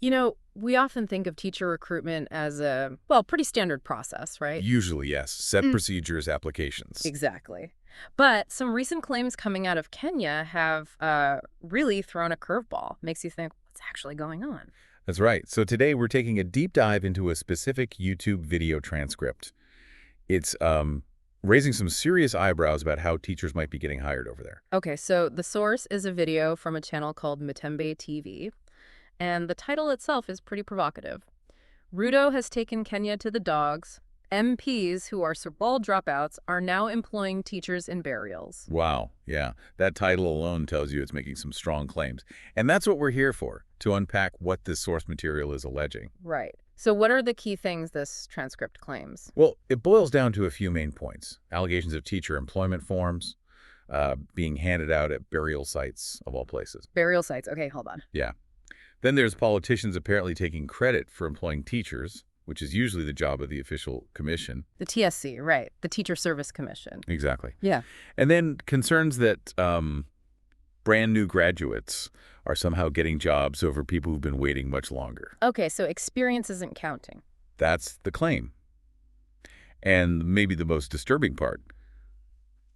We often think of teacher recruitment as a, well, pretty standard process, right? Usually, yes. Set Mm. procedures, applications. Exactly. But some recent claims coming out of Kenya have really thrown a curveball. Makes you think, what's actually going on? That's right. So today we're taking a deep dive into a specific YouTube video transcript. It's raising some serious eyebrows about how teachers might be getting hired over there. Okay, so the source is a video from a channel called Matembe TV, and the title itself is pretty provocative. Ruto has taken Kenya to the dogs. MPs, who are Sorbol dropouts, are now employing teachers in burials. Wow, yeah. That title alone tells you it's making some strong claims. And that's what we're here for, to unpack what this source material is alleging. Right. So what are the key things this transcript claims? Well, it boils down to a few main points. Allegations of teacher employment forms, being handed out at burial sites, of all places. Burial sites. Okay, hold on. Yeah. Then there's politicians apparently taking credit for employing teachers, which is usually the job of the official commission. The TSC, right. The Teacher Service Commission. Exactly. Yeah. And then concerns that brand new graduates are somehow getting jobs over people who've been waiting much longer. Okay, so experience isn't counting. That's the claim. And maybe the most disturbing part,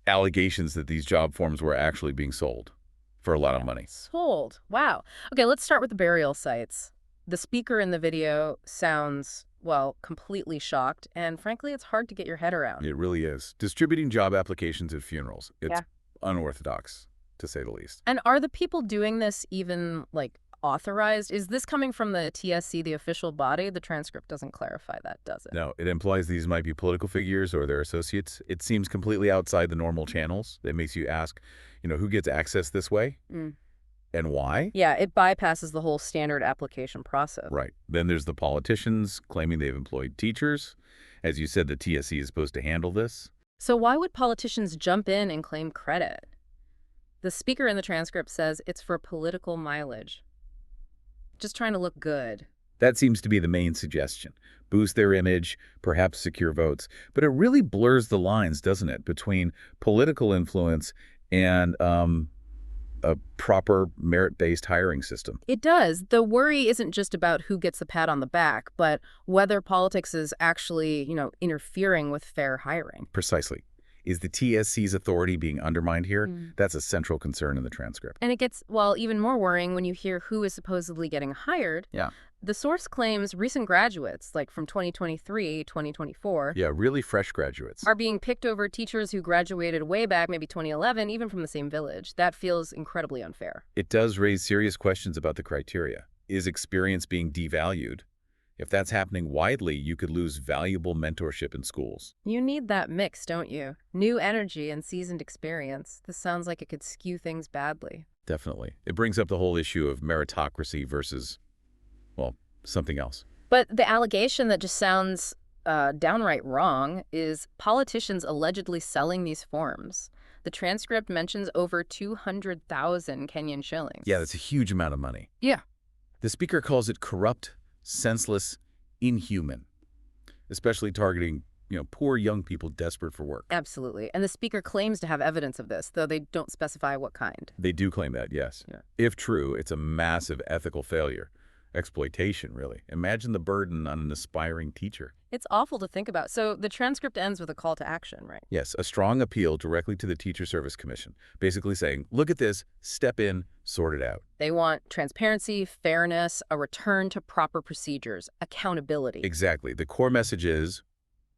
allegations that these job forms were actually being sold for a lot of money. Sold. Wow. Okay, let's start with the burial sites. The speaker in the video sounds, well, completely shocked, and frankly, it's hard to get your head around. It really is. Distributing job applications at funerals. It's Yeah. unorthodox, to say the least. And are the people doing this even, authorized? Is this coming from the TSC, the official body? The transcript doesn't clarify that, does it? No, it implies these might be political figures or their associates. It seems completely outside the normal channels. It makes you ask, who gets access this way Mm. and why? Yeah, it bypasses the whole standard application process. Right. Then there's the politicians claiming they've employed teachers. As you said, the TSC is supposed to handle this. So why would politicians jump in and claim credit? The speaker in the transcript says it's for political mileage. Just trying to look good. That seems to be the main suggestion. Boost their image, perhaps secure votes. But it really blurs the lines, doesn't it, between political influence and a proper merit-based hiring system. It does. The worry isn't just about who gets the pat on the back, but whether politics is actually, interfering with fair hiring. Precisely. Is the TSC's authority being undermined here? Mm. That's a central concern in the transcript. And it gets, well, even more worrying when you hear who is supposedly getting hired. Yeah. The source claims recent graduates, like from 2023, 2024, Yeah, really fresh graduates. are being picked over teachers who graduated way back, maybe 2011, even from the same village. That feels incredibly unfair. It does raise serious questions about the criteria. Is experience being devalued? If that's happening widely, you could lose valuable mentorship in schools. You need that mix, don't you? New energy and seasoned experience. This sounds like it could skew things badly. Definitely. It brings up the whole issue of meritocracy versus, well, something else. But the allegation that just sounds downright wrong is politicians allegedly selling these forms. The transcript mentions over 200,000 Kenyan shillings. Yeah, that's a huge amount of money. Yeah. The speaker calls it corrupt, senseless, inhuman, especially targeting, poor young people desperate for work. Absolutely. And the speaker claims to have evidence of this, though they don't specify what kind. They do claim that, yes. Yeah. If true, it's a massive ethical failure. Exploitation, really. Imagine the burden on an aspiring teacher. It's awful to think about. So the transcript ends with a call to action, right? Yes, a strong appeal directly to the Teacher Service Commission, basically saying, look at this, step in, sort it out. They want transparency, fairness, a return to proper procedures, accountability. Exactly. The core message is,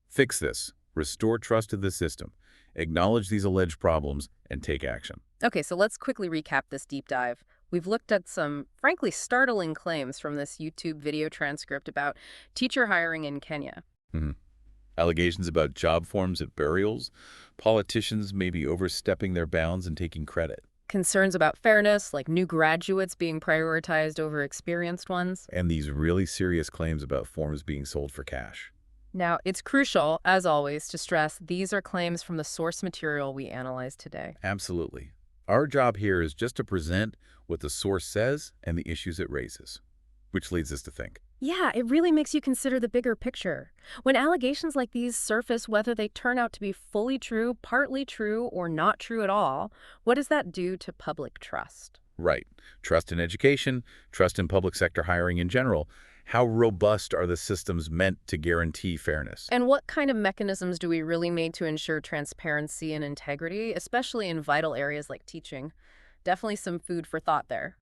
fix this, restore trust to the system, acknowledge these alleged problems, and take action. Okay, so let's quickly recap this deep dive. We've looked at some, frankly, startling claims from this YouTube video transcript about teacher hiring in Kenya. Allegations about job forms at burials, politicians maybe overstepping their bounds and taking credit. Concerns about fairness, like new graduates being prioritized over experienced ones. And these really serious claims about forms being sold for cash. Now, it's crucial, as always, to stress these are claims from the source material we analyzed today. Absolutely. Our job here is just to present what the source says and the issues it raises, which leads us to think. Yeah, it really makes you consider the bigger picture. When allegations like these surface, whether they turn out to be fully true, partly true, or not true at all, what does that do to public trust? Right. Trust in education, trust in public sector hiring in general. How robust are the systems meant to guarantee fairness? And what kind of mechanisms do we really need to ensure transparency and integrity, especially in vital areas like teaching? Definitely some food for thought there.